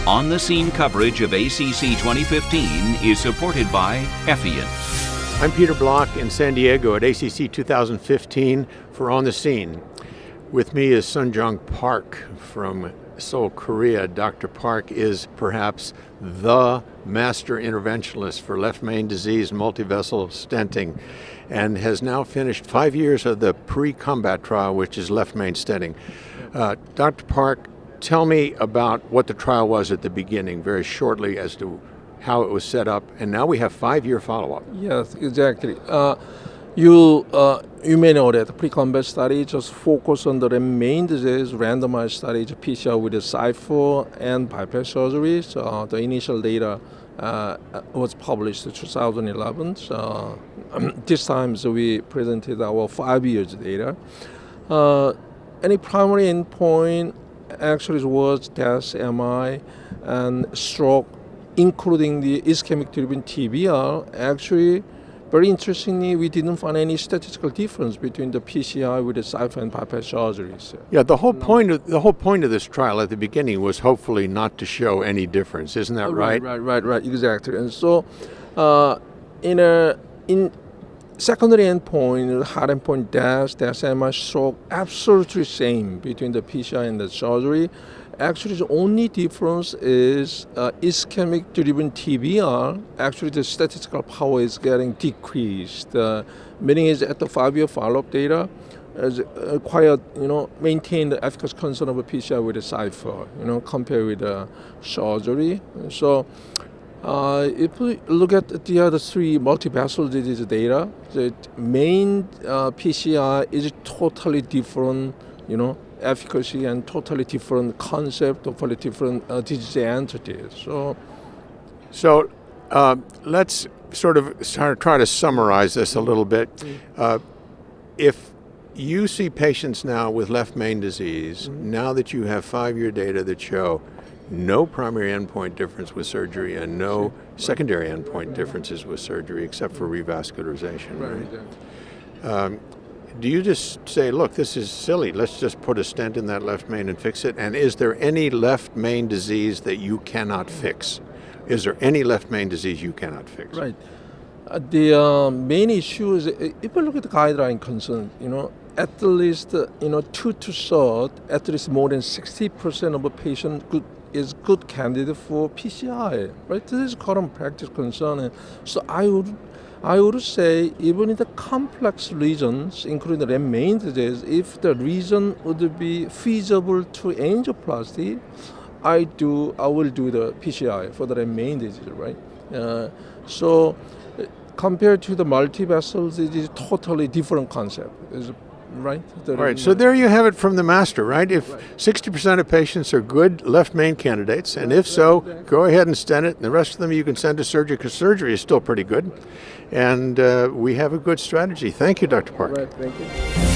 On-the-scene coverage of ACC 2015 is supported by Effiant. I'm Peter Block in San Diego at ACC 2015 for On the Scene. With me is Sunjong Park from Seoul, Korea. Dr. Park is perhaps the master interventionist for left main disease multivessel stenting and has now finished 5 years of the Precombat trial, which is left main stenting. Dr. Park, tell me about what the trial was at the beginning, very shortly, as to how it was set up, and now we have 5-year follow-up. Yes, exactly. You may know that the Precombat study just focused on the main disease randomized study, PCR with a cipher and bypass surgery. So the initial data was published in 2011. So this time we presented our 5 years data. Any primary endpoint actually was death, MI, and stroke, including the ischemic-driven TBR. Actually, very interestingly, we didn't find any statistical difference between the PCI with the cipher and bypass surgeries. Yeah, the whole point of this trial at the beginning was hopefully not to show any difference. Isn't that right? Right, exactly. And so, in secondary endpoint, hard endpoint, death, MI, stroke, absolutely same between the PCI and the surgery. Actually, the only difference is ischemic-driven TBR. Actually, the statistical power is getting decreased. Meaning is at the 5-year follow-up data, is quite maintain the efficacy concern of a PCI with a cipher, compared with the surgery. So, if we look at the other three multivessel disease data, the main PCI is totally different, efficacy and totally different concept, totally different disease entities. So let's sort of try to summarize this a little bit. If you see patients now with left main disease, now that you have 5-year data that show no primary endpoint difference with surgery and no secondary endpoint differences with surgery except for revascularization, right? Do you just say, look, this is silly, let's just put a stent in that left main and fix it? And is there any left main disease that you cannot fix? Is there any left main disease you cannot fix? Right. The main issue is, if you look at the guideline concern, at least, 2/3, at least more than 60% of a patient is good candidate for PCI, right? This is current practice concern. And so I would say even in the complex regions, including the main disease, if the region would be feasible to angioplasty, I will do the PCI for the main disease, right? So compared to the multivessels, it is totally different concept, right? Right. So there you have it from the master, right? If 60% of patients are good left main candidates, and if so, go ahead and stent it. And the rest of them you can send to surgery because surgery is still pretty good. And we have a good strategy. Thank you, Dr. Park. Right, thank you.